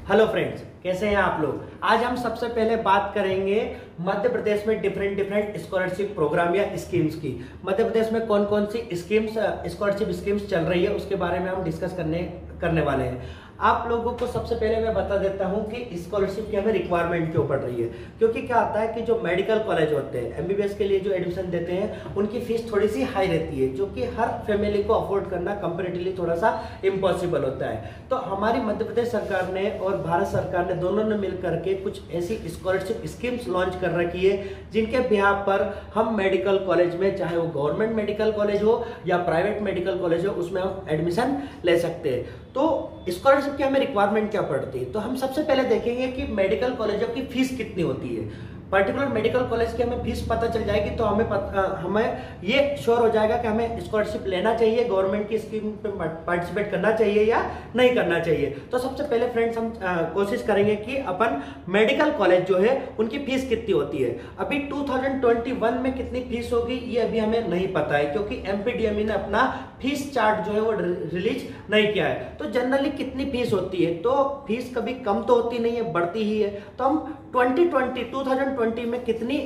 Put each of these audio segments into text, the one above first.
Hello friends, कैसे हैं आप लोग। आज हम सबसे पहले बात करेंगे मध्य प्रदेश में डिफरेंट स्कॉलरशिप प्रोग्राम या स्कीम्स की। मध्य प्रदेश में कौन कौन सी स्कॉलरशिप स्कीम्स चल रही है उसके बारे में हम डिस्कस करने वाले हैं। आप लोगों को सबसे पहले मैं बता देता हूं कि स्कॉलरशिप की हमें रिक्वायरमेंट क्यों पड़ रही है। क्योंकि क्या होता है कि जो मेडिकल कॉलेज होते हैं, एमबीबीएस के लिए जो एडमिशन देते हैं, उनकी फीस थोड़ी सी हाई रहती है, जो कि हर फैमिली को अफोर्ड करना कंपैरेटिवली थोड़ा सा इम्पॉसिबल होता है। तो हमारी मध्य प्रदेश सरकार ने और भारत सरकार ने दोनों ने मिल करके कुछ ऐसी स्कॉलरशिप स्कीम्स लॉन्च कर रखी है, जिनके बिहाफ पर हम मेडिकल कॉलेज में, चाहे वो गवर्नमेंट मेडिकल कॉलेज हो या प्राइवेट मेडिकल कॉलेज हो, उसमें हम एडमिशन ले सकते हैं। तो स्कॉलरशिप की हमें रिक्वायरमेंट क्या पड़ती है, तो हम सबसे पहले देखेंगे कि मेडिकल कॉलेजों की फीस कितनी होती है। पर्टिकुलर मेडिकल कॉलेज की हमें फीस पता चल जाएगी तो हमें ये श्योर हो जाएगा कि हमें स्कॉलरशिप लेना चाहिए, गवर्नमेंट की स्कीम पे पार्टिसिपेट करना चाहिए या नहीं करना चाहिए। तो सबसे पहले फ्रेंड्स हम कोशिश करेंगे कि अपन मेडिकल कॉलेज जो है उनकी फीस कितनी होती है। अभी 2021 में कितनी फीस होगी ये अभी हमें नहीं पता है, क्योंकि एमपीडीएमई ने अपना फीस चार्ट जो है वो रिलीज नहीं किया है। तो जनरली कितनी फीस होती है, तो फीस कभी कम तो होती नहीं है, बढ़ती ही है। तो हम 2020 में कितनी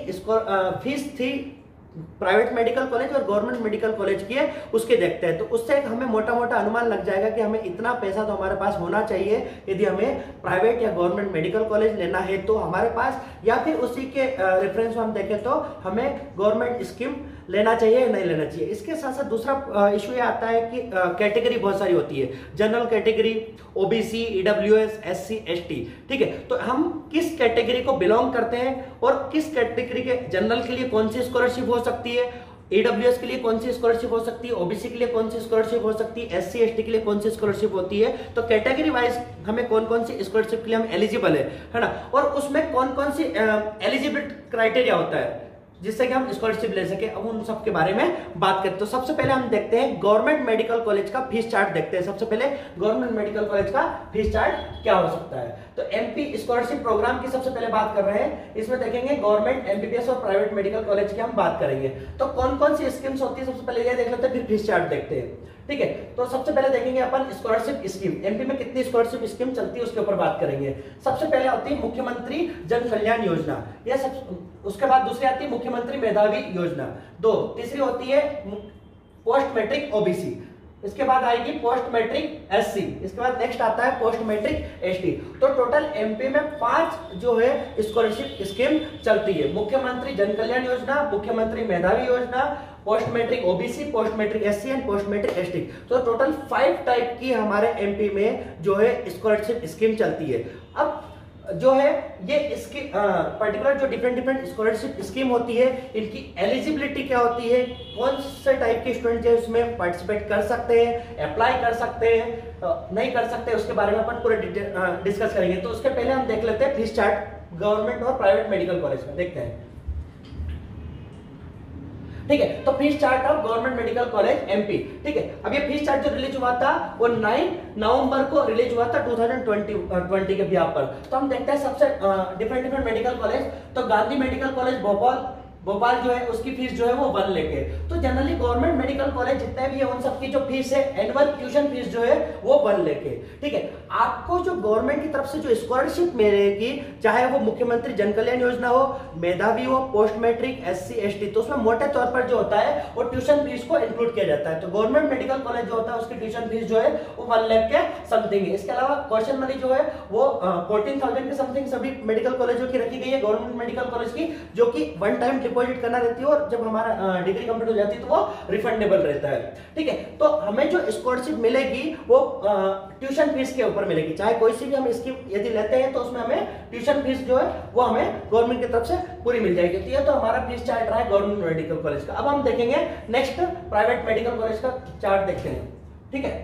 फीस थी प्राइवेट मेडिकल कॉलेज और गवर्नमेंट मेडिकल कॉलेज की है उसके देखते हैं। तो उससे हमें मोटा मोटा अनुमान लग जाएगा कि हमें इतना पैसा तो हमारे पास होना चाहिए यदि हमें प्राइवेट या गवर्नमेंट मेडिकल कॉलेज लेना है तो हमारे पास, या फिर उसी के रेफरेंस में हम देखें तो हमें गवर्नमेंट स्कीम लेना चाहिए या नहीं लेना चाहिए। इसके साथ साथ दूसरा इशू ये आता है कि कैटेगरी बहुत सारी होती है, general category, OBC, EWS, SC, ST. ठीक है, तो हम किस कैटेगरी को बिलोंग करते हैं और किस कैटेगरी के जनरल के लिए कौन सी स्कॉलरशिप हो सकती है, ईडब्ल्यूएस के लिए कौन सी स्कॉलरशिप हो सकती है, ओबीसी के लिए कौन सी स्कॉलरशिप हो सकती है, एससी एसटी के लिए कौन सी स्कॉलरशिप होती है। तो कैटेगरी वाइज हमें कौन कौन सी स्कॉलरशिप के लिए हम एलिजिबल है ना, और उसमें कौन कौन सी एलिजिबिलिटी क्राइटेरिया होता है जिससे कि हम स्कॉलरशिप ले सके। अब उन सब के बारे में बात करते हैं। तो सबसे पहले हम देखते हैं गवर्नमेंट मेडिकल कॉलेज का फीस चार्ट देखते हैं। सबसे पहले गवर्नमेंट मेडिकल कॉलेज का फीस चार्ट क्या हो सकता है। तो एमपी स्कॉलरशिप प्रोग्राम की सबसे पहले बात कर रहे हैं। इसमें देखेंगे गवर्नमेंट, एमबीबीएस और प्राइवेट मेडिकल कॉलेज की हम बात करेंगे। तो कौन कौन सी स्कीम्स होती है सबसे पहले ये देख लेते हैं, फिर फीस चार्ट देखते हैं। ठीक है, तो सबसे पहले देखेंगे अपन स्कॉलरशिप स्कीम, एमपी में कितनी स्कॉलरशिप स्कीम चलती है उसके ऊपर बात करेंगे। सबसे पहले होती है मुख्यमंत्री जन कल्याण योजना, यह सब। उसके बाद दूसरी आती है मुख्यमंत्री मेधावी योजना, दो। तीसरी होती है पोस्ट मैट्रिक ओबीसी, इसके बाद आएगी पोस्ट मैट्रिक एससी, इसके बाद नेक्स्ट आता है पोस्ट मैट्रिक एसटी। तो टोटल एमपी में 5 जो है स्कॉलरशिप स्कीम चलती है। मुख्यमंत्री जन कल्याण योजना, मुख्यमंत्री मेधावी योजना, post matric OBC, post matric SC and post matric ST. तो टोटल 5 टाइप की हमारे एमपी में जो है स्कॉलरशिप स्कीम चलती है। अब जो है ये इसकी पर्टिकुलर जो डिफरेंट स्कॉलरशिप स्कीम होती है, इनकी एलिजिबिलिटी क्या होती है, कौन से टाइप के स्टूडेंट जो इसमें पार्टिसिपेट कर सकते हैं, अप्लाई कर सकते हैं, नहीं कर सकते, उसके बारे में अपन पूरे डिस्कस करेंगे। तो उसके पहले हम देख लेते हैं फीस चार्ट गवर्नमेंट और प्राइवेट मेडिकल कॉलेज में, देखते हैं। ठीक है, तो fees chart of government medical college MP. ठीक है, अब ये फीस चार्ट जो रिलीज हुआ था वो 9 नवंबर को रिलीज हुआ था 2020 के बिहाफ पर। तो हम देखते हैं सबसे डिफरेंट मेडिकल कॉलेज। तो गांधी मेडिकल कॉलेज भोपाल जो है उसकी फीस जो है वो 1 लेके। तो जनरली गवर्नमेंट मेडिकल कॉलेज जितने भी है उन सबकी जो फीस है, एनुअल ट्यूशन फीस जो है वो 1 लेके। ठीक है, आपको जो गवर्नमेंट की तरफ से जो स्कॉलरशिप मिलेगी, चाहे वो मुख्यमंत्री जन कल्याण योजना हो, मेधावी हो, पोस्ट मैट्रिक, एससी एसटी, तो उसमें मोटे तौर पर जो होता है वो ट्यूशन फीस को इंक्लूड किया जाता है। तो गवर्नमेंट मेडिकल कॉलेज जो होता है उसकी ट्यूशन फीस जो है वो 1 लाख के समथिंग है। इसके अलावा क्वेश्चन मनी जो है वो 14,000 के समथिंग सभी मेडिकल कॉलेजों की रखी गई है, गवर्नमेंट मेडिकल कॉलेज की, जो कि 1 टाइम डिपॉजिट करना रहती है और जब हमारा डिग्री कंप्लीट हो जाती है तो वो रिफंडेबल रहता है। ठीक है, तो हमें जो स्कॉलरशिप मिलेगी वो ट्यूशन फीस के ऊपर मिलेगी। चाहे कोई सी भी हम स्कीम यदि लेते हैं तो उसमें हमें ट्यूशन फीस जो है वो हमें गवर्नमेंट की तरफ से पूरी मिल जाएगी। तो ये तो हमारा फीस चार्ट रहा है गवर्नमेंट मेडिकल कॉलेज का। अब हम देखेंगे नेक्स्ट प्राइवेट मेडिकल कॉलेज का चार्ट देखते हैं। ठीक है,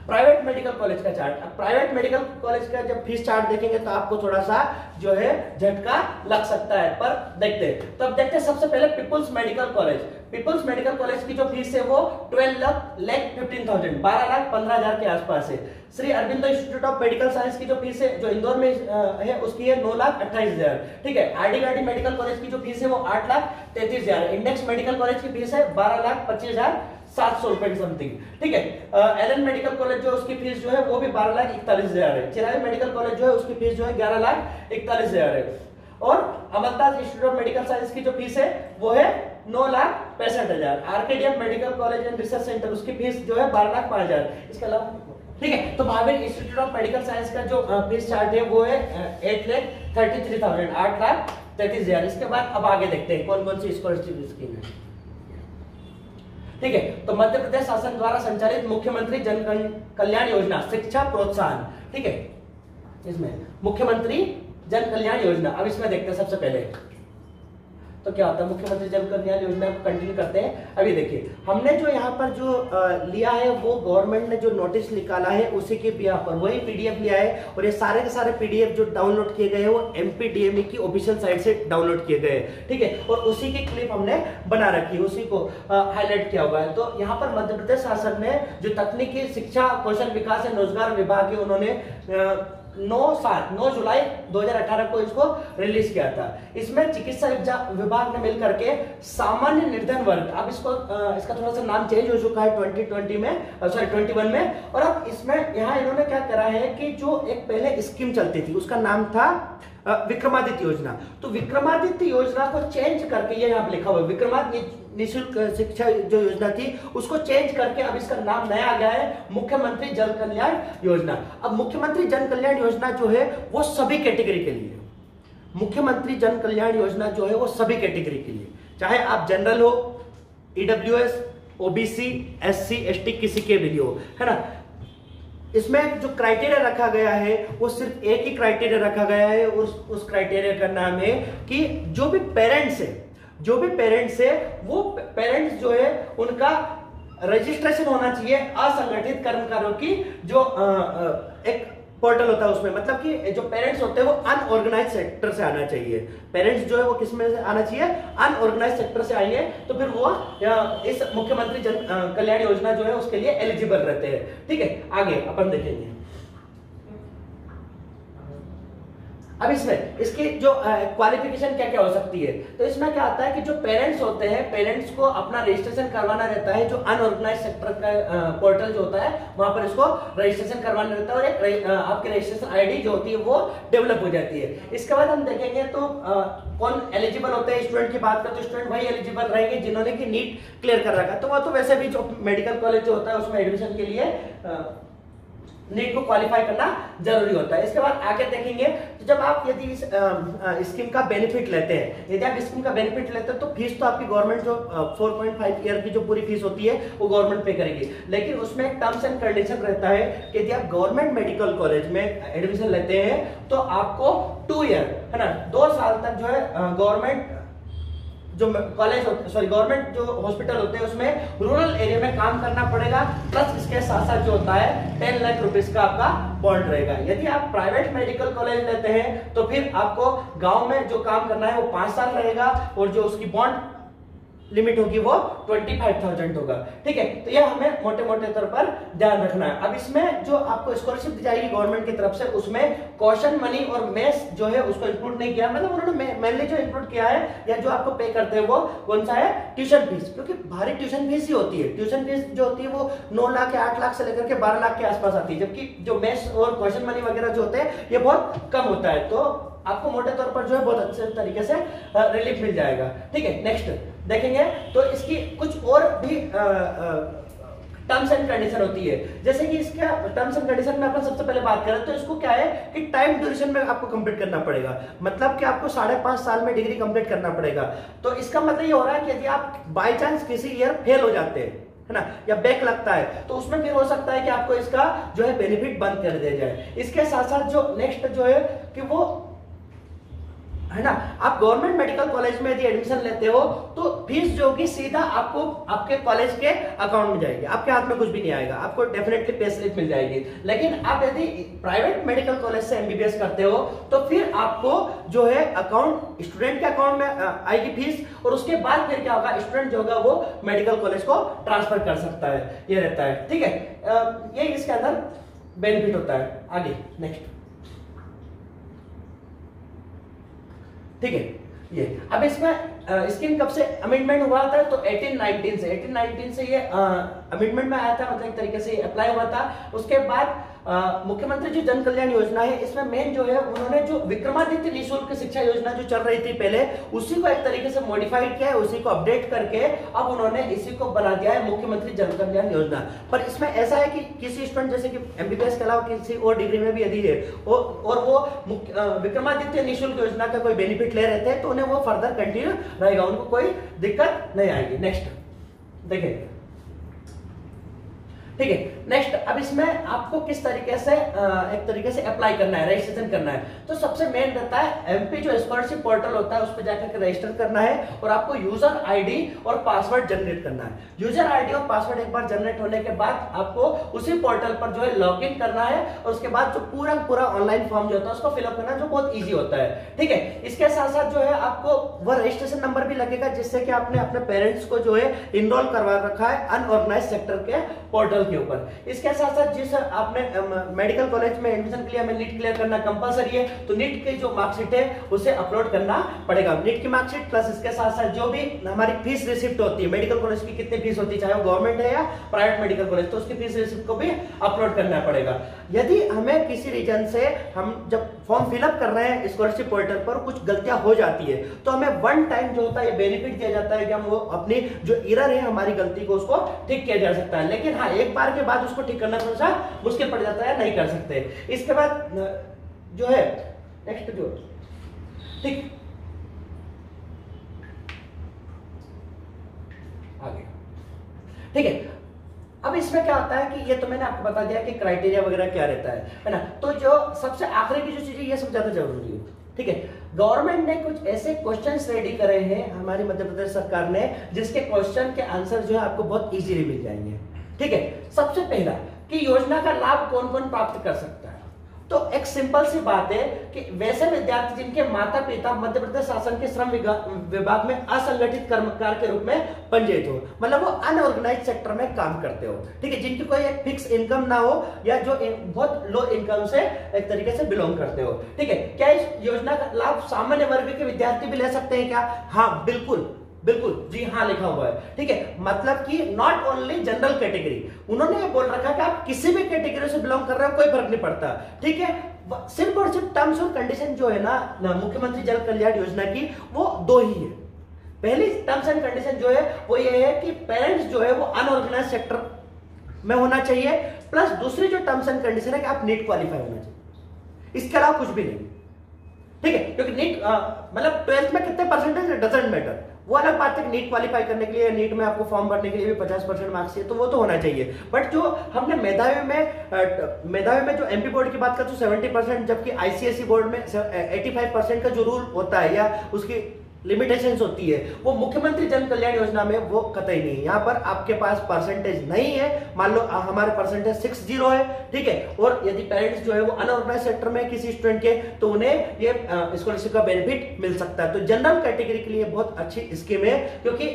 प्राइवेट मेडिकल कॉलेज का चार्ट। अब प्राइवेट मेडिकल कॉलेज का जब फीस चार्ट देखेंगे तो आपको थोड़ा सा जो है झटका लग सकता है, पर देखते हैं। तो अब देखते हैं सबसे पहले people's medical college. People's medical college की जो फीस है वो 12,15,000 12,15,000 के आसपास है। Shri Aurobindo institute of medical science की जो फीस है जो इंदौर में है उसकी है 9,28,000। ठीक है, आरडी मेडिकल कॉलेज की जो फीस है वो 8,33,000। इंडेक्स मेडिकल कॉलेज की फीस है 12,25,000 ₹700 की समथिंग, ठीक है। एलन मेडिकल कॉलेज जो उसकी फीस जो है वो भी 12,41,000 है। चिराई मेडिकल कॉलेज जो है उसकी फीस जो है 11,41,000 है। और Amardas institute of medical science की जो फीस है वो है 9,65,000। RKDM medical college and research centre उसकी फीस जो है 12,05,000। इसके अलावा ठीक है, तो Mahavir institute of medical science का जो फीस चार्ट है वो है 8,33,000, 8,33,000। इसके बाद अब आगे देखते हैं कौन कौन सी स्कॉलरशिप स्कीम है। ठीक है, तो मध्य प्रदेश शासन द्वारा संचालित मुख्यमंत्री जन कल्याण योजना शिक्षा प्रोत्साहन, ठीक है, इसमें मुख्यमंत्री जन कल्याण योजना। अब इसमें देखते हैं सबसे पहले तो क्या होता है मुख्यमंत्री जन कल्याण योजना को कंटिन्यू करते हैं। अभी देखिए हमने जो यहाँ पर जो लिया है वो गवर्नमेंट ने जो नोटिस निकाला है उसी के बिहाफ पर वही पीडीएफ लिया है, और ये सारे के सारे पीडीएफ जो डाउनलोड किए गए हैं वो एमपीडीएमई की ऑफिशियल साइट से डाउनलोड किए गए, ठीक है, और उसी की क्लिप हमने बना रखी है, उसी को हाईलाइट किया हुआ है। तो यहाँ पर मध्य प्रदेश शासन ने जो तकनीकी शिक्षा कौशल विकास एवं रोजगार विभाग है उन्होंने 9 जुलाई 2018 को इसको रिलीज किया था। इसमें चिकित्सा विभाग ने मिलकर के सामान्य निर्धन वर्ग, अब इसको इसका थोड़ा सा नाम चेंज हो चुका है 2020 में, सॉरी 21 में, और अब इसमें यहाँ इन्होंने क्या करा है कि जो एक पहले स्कीम चलती थी उसका नाम था विक्रमादित्य योजना। तो विक्रमादित्य योजना को चेंज करके ये यहाँ पे लिखा हुआ है विक्रमादित्य निःशुल्क शिक्षा जो योजना थी उसको चेंज करके अब इसका नाम नया आ गया है मुख्यमंत्री जन कल्याण योजना। अब मुख्यमंत्री जन कल्याण योजना जो है वो सभी कैटेगरी के लिए, मुख्यमंत्री जन कल्याण योजना जो है वो सभी कैटेगरी के लिए, चाहे आप जनरल हो, ईडब्ल्यूएस, ओबीसी, एससी, एसटी, किसी के भी हो, है ना। इसमें जो क्राइटेरिया रखा गया है वो सिर्फ एक ही क्राइटेरिया रखा गया है, उस क्राइटेरिया का नाम है कि जो भी पेरेंट्स है वो पेरेंट्स जो है उनका रजिस्ट्रेशन होना चाहिए असंगठित कर्मकारों की जो एक पोर्टल होता है उसमें, मतलब कि जो पेरेंट्स होते हैं वो अनऑर्गेनाइज सेक्टर से आना चाहिए। पेरेंट्स जो है वो किस में से आना चाहिए, अनऑर्गेनाइज सेक्टर से आएंगे तो फिर वो इस मुख्यमंत्री जन कल्याण योजना जो है उसके लिए एलिजिबल रहते हैं, ठीक है। आगे अपन देखेंगे अब इसमें इसकी जो क्वालिफिकेशन क्या क्या हो सकती है। तो इसमें क्या आता है कि जो पेरेंट्स होते हैं, पेरेंट्स को अपना रजिस्ट्रेशन करवाना रहता है, जो अनऑर्गेनाइज सेक्टर का पोर्टल जो होता है वहां पर इसको रजिस्ट्रेशन करवाना रहता है, और एक आपकी रजिस्ट्रेशन आईडी जो होती है वो डेवलप हो जाती है। इसके बाद हम देखेंगे तो कौन एलिजिबल होते हैं। स्टूडेंट की बात करते हैं, स्टूडेंट वही एलिजिबल रहेंगे जिन्होंने की नीट क्लियर कर रखा है। तो वो तो वैसे भी जो मेडिकल कॉलेज जो होता है उसमें एडमिशन के लिए नीट को क्वालिफाई करना जरूरी होता है। इसके बाद आगे देखेंगे तो जब आप यदि इस स्कीम का बेनिफिट लेते हैं, यदि आप स्कीम का बेनिफिट लेते हैं तो फीस तो आपकी गवर्नमेंट जो 4.5 ईयर की जो पूरी फीस होती है वो गवर्नमेंट पे करेगी, लेकिन उसमें एक टर्म्स एंड कंडीशन रहता है कि यदि आप गवर्नमेंट मेडिकल कॉलेज में एडमिशन लेते हैं तो आपको 2 ईयर, है ना, 2 साल तक जो है गवर्नमेंट जो कॉलेज सॉरी गवर्नमेंट जो हॉस्पिटल होते हैं उसमें रूरल एरिया में काम करना पड़ेगा, प्लस इसके साथ साथ जो होता है 10 लाख रुपीस का आपका बॉन्ड रहेगा। यदि आप प्राइवेट मेडिकल कॉलेज लेते हैं तो फिर आपको गांव में जो काम करना है वो 5 साल रहेगा, और जो उसकी बॉन्ड लिमिट होगी वो 25,000 होगा, ठीक है। तो यह हमें मोटे मोटे तौर पर ध्यान रखना है। अब इसमें जो आपको स्कॉलरशिप दी जाएगी गवर्नमेंट की तरफ से उसमें कॉशन मनी और मेस जो है उसको इंक्लूड नहीं किया, मतलब उन्होंने मेनली जो इंक्लूड किया है या जो आपको पे करते हैं वो कौन सा है, ट्यूशन फीस, क्योंकि भारी ट्यूशन फीस ही होती है। ट्यूशन फीस जो होती है वो 9 लाख या 8 लाख से लेकर के 12 लाख के आसपास आती है, जबकि जो मेस और कॉशन मनी वगैरह जो होते हैं ये बहुत कम होता है। तो आपको मोटे तौर पर जो है बहुत अच्छे तरीके से रिलीफ मिल जाएगा, ठीक है। नेक्स्ट देखेंगे तो इसकी कुछ और भी टर्म्स एंड कंडीशन होती है, जैसे कि इसका टर्म्स एंड कंडीशन में अपन सबसे पहले बात करें तो इसको क्या है कि टाइम ड्यूरेशन में आपको कंप्लीट करना पड़ेगा, मतलब कि आपको 5.5 साल में डिग्री कंप्लीट करना पड़ेगा। तो इसका मतलब ये हो रहा है कि यदि आप बाय चांस किसी ईयर फेल हो जाते हैं, है ना, या बैक लगता है तो उसमें फिर हो सकता है कि आपको इसका जो है बेनिफिट बंद कर दिया जाए। इसके साथ साथ जो नेक्स्ट जो है कि वो है ना, आप गवर्नमेंट मेडिकल कॉलेज में यदि एडमिशन लेते हो तो फीस जो होगी सीधा आपको आपके कॉलेज के अकाउंट में जाएगी, आपके हाथ में कुछ भी नहीं आएगा, आपको डेफिनेटली पे स्लिप मिल जाएगी। लेकिन आप यदि प्राइवेट मेडिकल कॉलेज से एमबीबीएस करते हो तो फिर आपको जो है अकाउंट स्टूडेंट के अकाउंट में आएगी फीस, और उसके बाद फिर क्या होगा, स्टूडेंट जो होगा वो मेडिकल कॉलेज को ट्रांसफर कर सकता है, ये रहता है, ठीक है। ये इसके अंदर बेनिफिट होता है। आगे नेक्स्ट, ठीक है। ये अब इसमें स्कीम कब से अमेंडमेंट हुआ था? तो 1819 से ये अमेंडमेंट में आया था, मतलब एक तरीके से अप्लाई हुआ था। उसके बाद मुख्यमंत्री जी जन कल्याण योजना है, इसमें मेन जो है उन्होंने जो विक्रमादित्य निःशुल्क शिक्षा योजना जो चल रही थी पहले, उसी को एक तरीके से मॉडिफाइड किया है, उसी को अपडेट करके अब उन्होंने इसी को बना दिया है मुख्यमंत्री जन कल्याण योजना। पर इसमें ऐसा है कि किसी स्टूडेंट जैसे कि एमबीबीएस के अलावा किसी और डिग्री में भी यदि है और वो विक्रमादित्य निःशुल्क योजना का कोई बेनिफिट ले रहे थे तो उन्हें वो फर्दर कंटिन्यू रहेगा, उनको कोई दिक्कत नहीं आएगी। नेक्स्ट देखिए, ठीक है। नेक्स्ट अब इसमें आपको किस तरीके से एक तरीके से अप्लाई करना है, रजिस्ट्रेशन करना है। तो सबसे मेन रहता है एमपी जो स्कॉलरशिप पोर्टल होता है उस पर जाकर के रजिस्टर करना है और आपको यूजर आईडी और पासवर्ड जनरेट करना है। यूजर आईडी और पासवर्ड एक बार जनरेट होने के बाद आपको उसी पोर्टल पर जो है लॉग इन करना है और उसके बाद जो पूरा ऑनलाइन फॉर्म जो होता है उसको फिलअप करना, जो बहुत ईजी होता है। ठीक है, इसके साथ साथ जो है आपको वह रजिस्ट्रेशन नंबर भी लगेगा जिससे कि आपने अपने पेरेंट्स को जो है इनरोल करवा रखा है अनऑर्गेनाइज सेक्टर के पोर्टल के ऊपर। इसके साथ साथ जिस आपने मेडिकल कॉलेज में एडमिशन के लिए हमें नीट क्लियर करना कंपलसरी है, तो नीट की जो मार्कशीट है उसे अपलोड करना पड़ेगा। नीट की मार्कशीट प्लस इसके साथ साथ जो भी हमारी फीस रिसिप्ट होती है, मेडिकल कॉलेज की कितनी फीस होती है, चाहे वो गवर्नमेंट है या प्राइवेट मेडिकल कॉलेज, तो उसकी फीस रिसिप्ट को भी अपलोड करना पड़ेगा। यदि हमें किसी रीजन से हम जब फॉर्म फिलअप कर रहे हैं स्कॉलरशिप पोर्टल पर कुछ गलतियां हो जाती है तो हमें वन टाइम जो होता है बेनिफिट दिया जाता है कि हम वो अपनी जो एरर है हमारी गलती को उसको ठीक किया जा सकता है। लेकिन हाँ, एक बार के बाद उसको ठीक करना थोड़ा सा मुश्किल पड़ जाता है, नहीं कर सकते। इसके बाद जो है नेक्स्ट जो ठीक आगे, ठीक है। अब इसमें क्या होता है कि ये तो मैंने आपको बता दिया कि क्राइटेरिया वगैरह क्या रहता है ना। तो जो सबसे आखिरी की जो चीज है ये सब ज्यादा जरूरी है। ठीक है, गवर्नमेंट ने कुछ ऐसे क्वेश्चंस रेडी करे हैं हमारी मध्य प्रदेश सरकार ने जिसके क्वेश्चन के आंसर जो है आपको बहुत इजीली मिल जाएंगे। ठीक है, सबसे पहला कि योजना का लाभ कौन कौन प्राप्त कर सकता है। तो एक सिंपल सी बात है कि वैसे विद्यार्थी जिनके माता पिता मध्य प्रदेश शासन के श्रम विभाग में असंगठित कर्मकार के रूप में पंजीयित हो, मतलब वो अनऑर्गेनाइज सेक्टर में काम करते हो। ठीक है, जिनकी कोई एक फिक्स इनकम ना हो या जो बहुत लो इनकम से एक तरीके से बिलोंग करते हो। ठीक है, क्या इस योजना का लाभ सामान्य वर्ग के विद्यार्थी भी ले सकते हैं क्या? हाँ बिल्कुल बिल्कुल, जी हाँ लिखा हुआ है। ठीक है, मतलब कि नॉट ओनली जनरल कैटेगरी, उन्होंने ये बोल रखा है कि आप किसी भी कैटेगरी से बिलोंग कर रहे हो कोई फर्क नहीं पड़ता। ठीक है, सिर्फ और सिर्फ टर्म्स और कंडीशन जो है ना मुख्यमंत्री जन कल्याण योजना की वो दो ही है। पहली टर्म्स एंड कंडीशन जो है वो ये है कि पेरेंट्स जो है वो अनऑर्गेनाइज सेक्टर में होना चाहिए, प्लस दूसरी जो टर्म्स एंड कंडीशन है कि आप नीट क्वालिफाई होना चाहिए, इसके अलावा कुछ भी नहीं। ठीक है, क्योंकि नीट मतलब 12th में कितने परसेंटेज डजंट मैटर, वो अलग बात है कि नीट क्वालिफाई करने के लिए नीट में आपको फॉर्म भरने के लिए भी 50% मार्क्स चाहिए, तो वो तो होना चाहिए। बट जो हमने मेधावी में जो एमपी बोर्ड की बात करते हैं 70%, जबकि आईसीएसई बोर्ड में 85% का जो रूल होता है या उसकी लिमिटेशंस होती है वो मुख्यमंत्री जन कल्याण योजना में वो कतई नहीं है। यहाँ पर आपके पास परसेंटेज नहीं है, मान लो हमारे परसेंटेज 60 है, ठीक है, और यदि पेरेंट्स जो है वो अनऑर्गेनाइज सेक्टर में किसी स्टूडेंट के, तो उन्हें ये स्कॉलरशिप का बेनिफिट मिल सकता है। तो जनरल कैटेगरी के लिए बहुत अच्छी स्कीम है, क्योंकि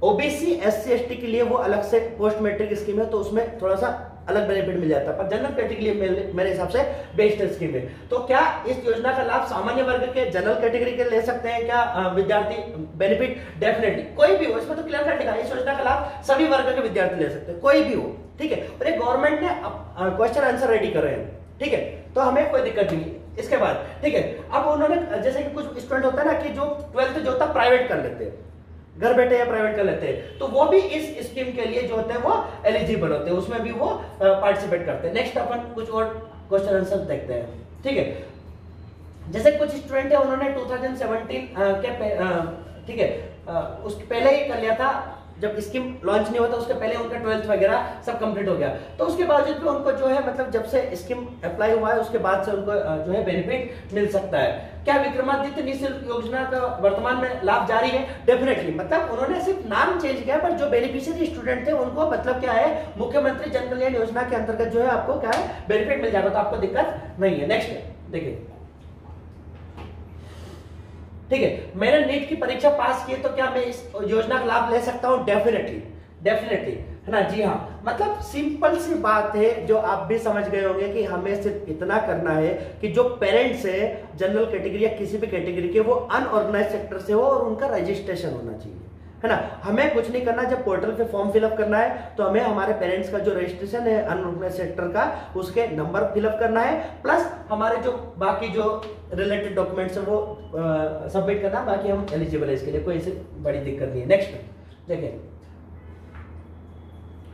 ओबीसी एससी एसटी के लिए वो अलग से पोस्ट मैट्रिक स्कीम है, तो उसमें थोड़ा सा अलग बेनिफिट मिल जाता है, पर जनरल कैटेगरी के लिए मेरे हिसाब से बेस्ट स्कीम है। तो क्या इस योजना का लाभ सामान्य वर्ग के जनरल कैटेगरी के ले सकते हैं क्या विद्यार्थी? बेनिफिट डेफिनेटली कोई भी हो, इसमें तो क्लियर कट लिखा है, इस योजना का लाभ सभी वर्ग के विद्यार्थी ले सकते हैं, कोई भी हो। ठीक है, और ये गवर्नमेंट ने क्वेश्चन आंसर रेडी कर रहे हैं। ठीक है, तो हमें कोई दिक्कत नहीं। इसके बाद ठीक है, अब उन्होंने जैसे कि कुछ स्टूडेंट होता है ना कि जो 12th जो होता है प्राइवेट कर लेते हैं, घर बैठे या प्राइवेट कर लेते हैं, तो वो भी इस स्कीम के लिए जो होते हैं वो एलिजिबल होते हैं, उसमें भी वो पार्टिसिपेट करते हैं। नेक्स्ट अपन कुछ और क्वेश्चन आंसर देखते हैं। ठीक है, जैसे कुछ स्टूडेंट है उन्होंने 2017 के ठीक है उसके पहले ही कर लिया था, जब स्कीम लॉन्च नहीं होता उसके पहले उनका 12th वगैरह सब कंप्लीट हो गया, तो उसके बावजूद भी उनको जो है मतलब जब से स्कीम अप्लाई हुआ है उसके बाद से उनको जो है बेनिफिट मिल सकता है। क्या विक्रमादित्य निःशुल्क योजना का वर्तमान में लाभ जारी है? डेफिनेटली, मतलब उन्होंने सिर्फ नाम चेंज किया, पर जो बेनिफिशियरी स्टूडेंट थे उनको मतलब क्या है मुख्यमंत्री जन कल्याण योजना के अंतर्गत जो है आपको क्या है बेनिफिट मिल जाएगा, तो आपको दिक्कत नहीं है। नेक्स्ट देखिए, ठीक है, मैंने नीट की परीक्षा पास की है तो क्या मैं इस योजना का लाभ ले सकता हूं? डेफिनेटली डेफिनेटली, है ना। जी हाँ, मतलब सिंपल सी बात है जो आप भी समझ गए होंगे कि हमें सिर्फ इतना करना है कि जो पेरेंट्स है जनरल कैटेगरी या किसी भी कैटेगरी के, वो अनऑर्गेनाइज सेक्टर से हो और उनका रजिस्ट्रेशन होना चाहिए, है ना। हमें कुछ नहीं करना, जब पोर्टल पे फॉर्म फिलअप करना है तो हमें हमारे पेरेंट्स का जो रजिस्ट्रेशन है अनऑर्गेनाइज सेक्टर का, उसके नंबर फिलअप करना है, प्लस हमारे जो बाकी जो रिलेटेड डॉक्यूमेंट्स है वो सबमिट करना, बाकी हम एलिजिबल है इसके लिए, कोई ऐसी बड़ी दिक्कत नहीं है। नेक्स्ट देखिए,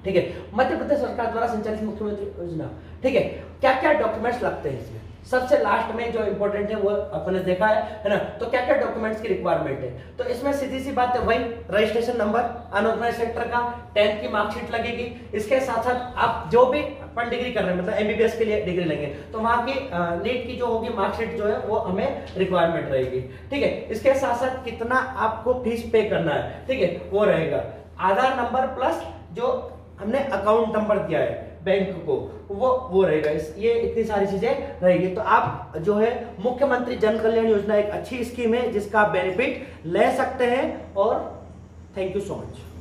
ठीक है, मध्य प्रदेश सरकार द्वारा संचालित मुख्यमंत्री योजना, ठीक है, क्या क्या डॉक्यूमेंट्स लगते हैं इसमें। सबसे लास्ट में जो इंपॉर्टेंट है वो अपने देखा है ना, तो क्या क्या डॉक्यूमेंट्स की रिक्वायरमेंट है, तो इसमें सीधी सी बात है, वही रजिस्ट्रेशन नंबर, अनऑर्गेनाइज सेक्टर का, 10th की मार्कशीट लगेगी, इसके साथ साथ आप जो भी अपन डिग्री कर रहे हैं, मतलब एमबीबीएस के लिए डिग्री लेंगे तो वहां की नीट की जो होगी मार्कशीट जो है वो हमें रिक्वायरमेंट रहेगी, ठीक है। इसके साथ साथ कितना आपको फीस पे करना है, ठीक है, वो रहेगा, आधार नंबर प्लस जो हमने अकाउंट नंबर दिया है बैंक को, वो रहेगा, ये इतनी सारी चीजें रहेगी। तो आप जो है मुख्यमंत्री जन कल्याण योजना एक अच्छी स्कीम है जिसका आप बेनिफिट ले सकते हैं। और थैंक यू सो मच।